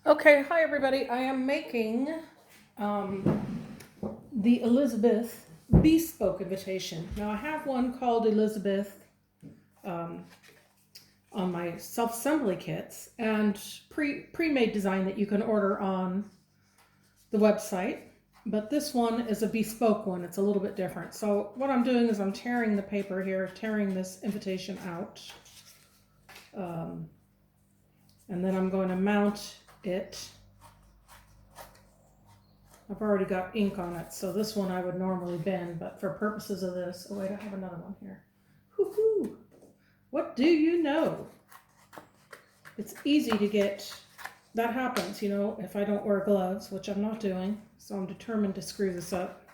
Okay, hi everybody. I am making the Elizabeth Bespoke invitation. Now I have one called Elizabeth um, on my self-assembly kits and pre-made design that you can order on the website. But this one is a bespoke one. It's a little bit different. So what I'm doing is I'm tearing the paper here, tearing this invitation out. And then I'm going to mount it. I've already got ink on it, so this one I would normally bin, but for purposes of this, oh wait, I have another one here. Woohoo! What do you know? It's easy to get, that happens, if I don't wear gloves, which I'm not doing, so I'm determined to screw this up.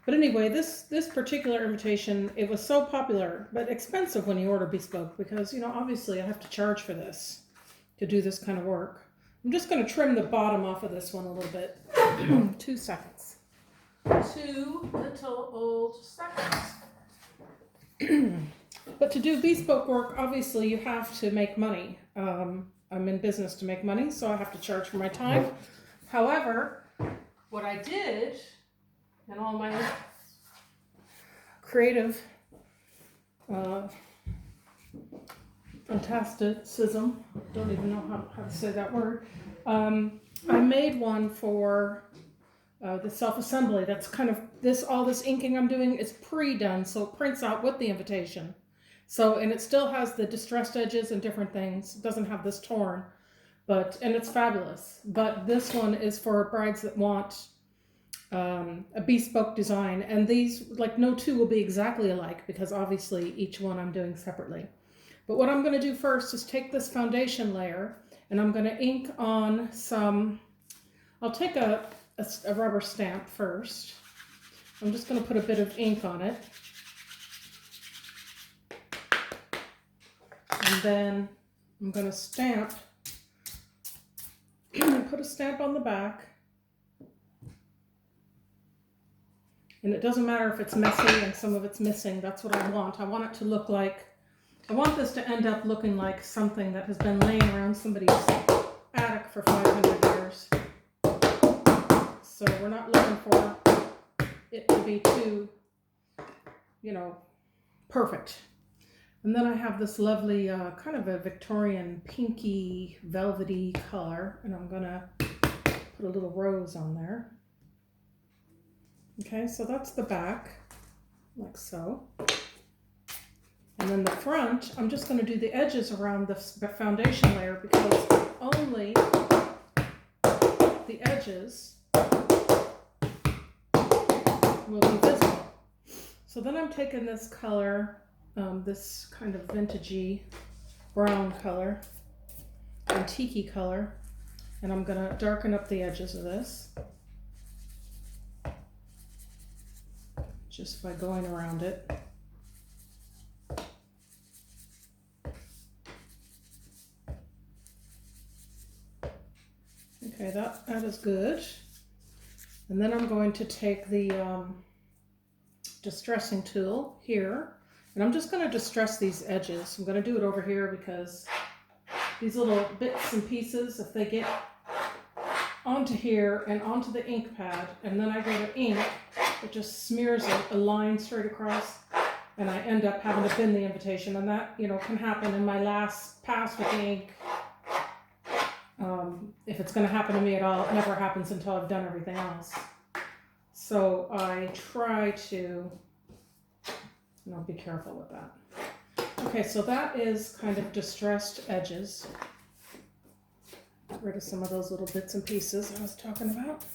But anyway, this particular invitation, it was so popular, but expensive when you order bespoke, because, obviously I have to charge for this, to do this kind of work. I'm just going to trim the bottom off of this one a little bit. 2 seconds. 2 little old seconds. But to do bespoke work, obviously you have to make money. I'm in business to make money, so I have to charge for my time. However, what I did in all my creative fantasticism, don't even know how to say that word, I made one for the self-assembly. That's kind of all this inking I'm doing is pre-done, so it prints out with the invitation. So, and it still has the distressed edges and different things. It doesn't have this torn, and it's fabulous. But this one is for brides that want a bespoke design, and these, like, no two will be exactly alike because obviously each one I'm doing separately. But what I'm going to do first is take this foundation layer and I'm going to ink on some, I'll take a rubber stamp first. I'm just going to put a bit of ink on it. And then I'm going to stamp, put a stamp on the back. And it doesn't matter if it's messy and some of it's missing. That's what I want. I want it to look like, I want this to end up looking like something that has been laying around somebody's attic for 500 years. So we're not looking for it to be too, perfect. And then I have this lovely kind of a Victorian pinky velvety color, and I'm gonna put a little rose on there. Okay, so that's the back, like so. And then the front, I'm just going to do the edges around the foundation layer because only the edges will be visible. So then I'm taking this color, this kind of vintagey brown color, antique color, and I'm going to darken up the edges of this just by going around it. Okay, that is good. And then I'm going to take the distressing tool here, and I'm just going to distress these edges. I'm going to do it over here because these little bits and pieces, if they get onto here and onto the ink pad, and then I go to ink, it just smears a line straight across, and I end up having to bin the invitation, and that, can happen in my last pass with the ink. If it's going to happen to me at all, it never happens until I've done everything else. So I try to, be careful with that. Okay, so that is kind of distressed edges. Get rid of some of those little bits and pieces I was talking about.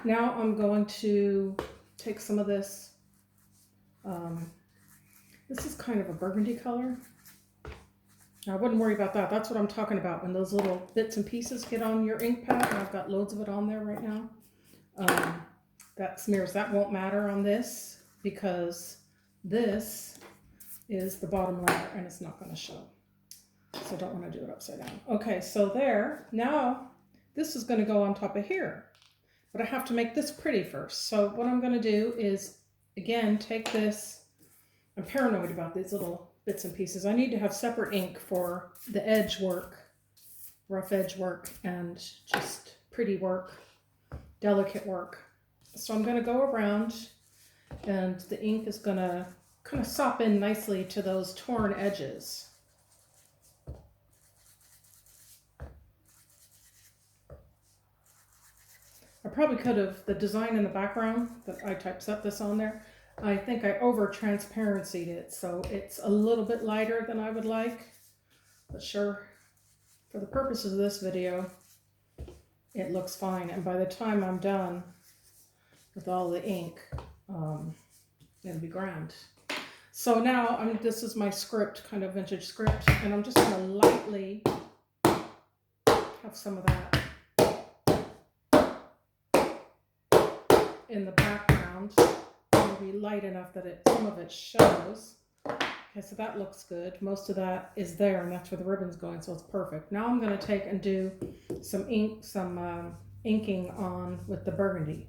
Now I'm going to take some of this. This is kind of a burgundy color. I wouldn't worry about that. That's what I'm talking about, when those little bits and pieces get on your ink pad, and I've got loads of it on there right now. That smears, that won't matter on this because this is the bottom layer and it's not going to show. So I don't want to do it upside down. Okay, so there. Now this is going to go on top of here, but I have to make this pretty first. So what I'm going to do is, again, take this. I'm paranoid about these little bits and pieces. I need to have separate ink for the edge work rough edge work and just pretty work, delicate work. So I'm going to go around, and the ink is going to kind of sop in nicely to those torn edges. I probably could have, the design in the background that I typeset this on there, I think I over transparencied it, so it's a little bit lighter than I would like, but sure, for the purposes of this video, it looks fine. And by the time I'm done with all the ink, it'll be grand. So now this is my script, kind of vintage script, and I'm just going to lightly have some of that in the background. It'll be light enough that some of it shows. Okay, so that looks good. Most of that is there, and that's where the ribbon's going, so it's perfect. Now I'm going to take and do some inking on with the burgundy.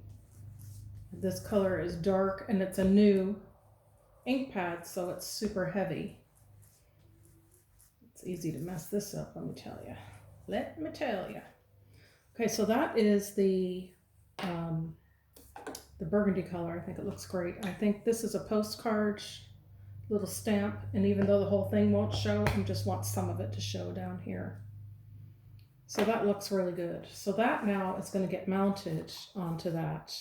This color is dark, and it's a new ink pad, so it's super heavy. It's easy to mess this up, let me tell you. Let me tell you. Okay, so that is the burgundy color. I think it looks great. I think this is a postcard little stamp, and even though the whole thing won't show, I just want some of it to show down here. So that looks really good. So that now is going to get mounted onto that,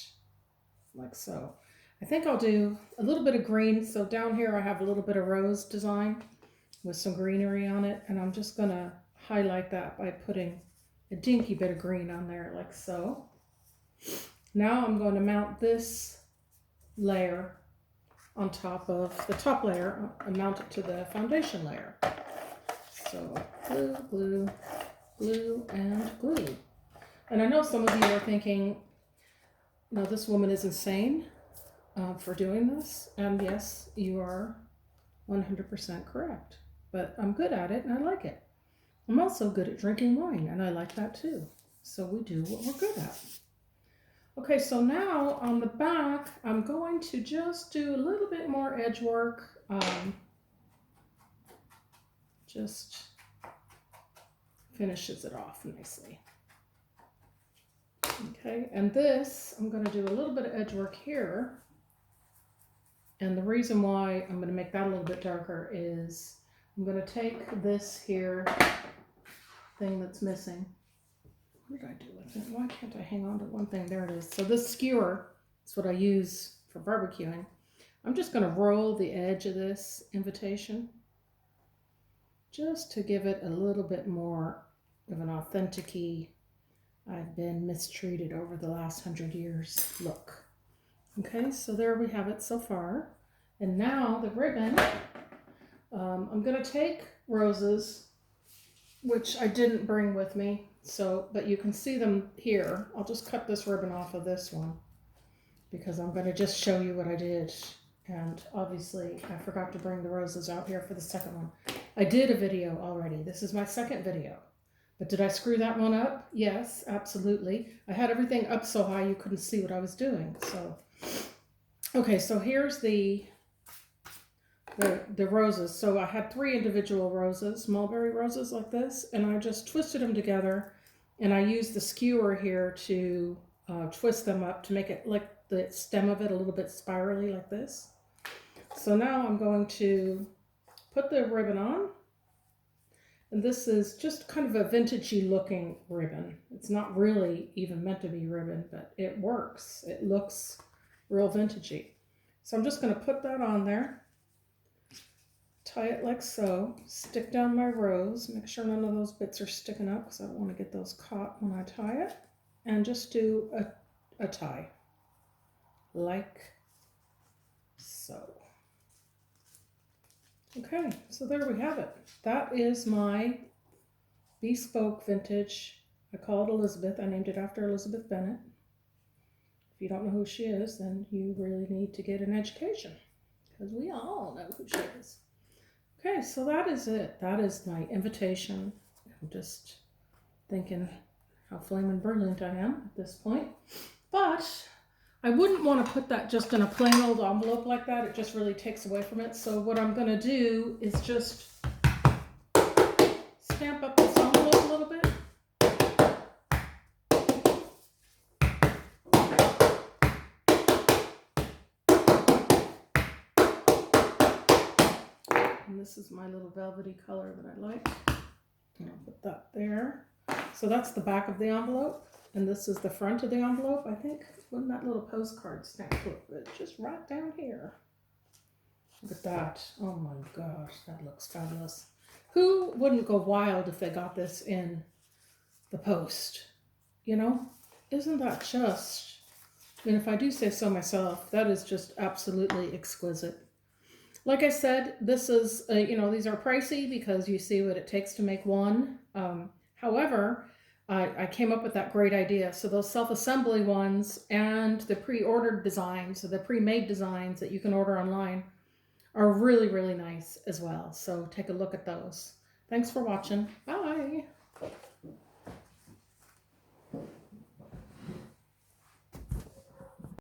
like so. I think I'll do a little bit of green. So down here I have a little bit of rose design with some greenery on it, and I'm just going to highlight that by putting a dinky bit of green on there, like so. Now I'm going to mount this layer on top of the top layer and mount it to the foundation layer. So glue, glue, glue, and glue. And I know some of you are thinking, no, this woman is insane for doing this. And yes, you are 100% correct. But I'm good at it and I like it. I'm also good at drinking wine, and I like that too. So we do what we're good at. Okay, so now on the back, I'm going to just do a little bit more edge work. Just finishes it off nicely. Okay, and this, I'm going to do a little bit of edge work here. And the reason why I'm going to make that a little bit darker is I'm going to take this here thing that's missing. What did I do with it? Why can't I hang on to one thing? There it is. So this skewer is what I use for barbecuing. I'm just going to roll the edge of this invitation just to give it a little bit more of an authentic-y, I've been mistreated over the last 100 years look. Okay, so there we have it so far. And now the ribbon, I'm going to take roses, which I didn't bring with me. So, but you can see them here. I'll just cut this ribbon off of this one because I'm going to just show you what I did. And obviously I forgot to bring the roses out here for the second one. I did a video already. This is my second video. But did I screw that one up? Yes, absolutely. I had everything up so high you couldn't see what I was doing. So, okay, so here's the roses. So I had 3 individual roses, mulberry roses like this, and I just twisted them together, and I used the skewer here to twist them up to make it like the stem of it a little bit spirally like this. So now I'm going to put the ribbon on, and this is just kind of a vintagey looking ribbon. It's not really even meant to be ribbon, but it works. It looks real vintagey. So I'm just going to put that on there. Tie it like so, stick down my rose, make sure none of those bits are sticking up because I don't want to get those caught when I tie it, and just do a tie, like so. Okay, so there we have it. That is my Bespoke vintage. I call it Elizabeth. I named it after Elizabeth Bennet. If you don't know who she is, then you really need to get an education because we all know who she is. Okay, so that is it. That is my invitation. I'm just thinking how flaming brilliant I am at this point. But I wouldn't want to put that just in a plain old envelope like that. It just really takes away from it. So what I'm going to do is just stamp up this envelope a little bit And this is my little velvety color that I like. And I'll put that there. So that's the back of the envelope. And this is the front of the envelope, I think. When that little postcard stamp look good, just right down here. Look at that. Oh my gosh, that looks fabulous. Who wouldn't go wild if they got this in the post? You know? Isn't that just, and if I do say so myself, that is just absolutely exquisite. Like I said, this is, you know, these are pricey because you see what it takes to make one. However, I came up with that great idea. So those self-assembly ones and the pre-ordered designs, so the pre-made designs that you can order online are really, really nice as well. So take a look at those. Thanks for watching. Bye.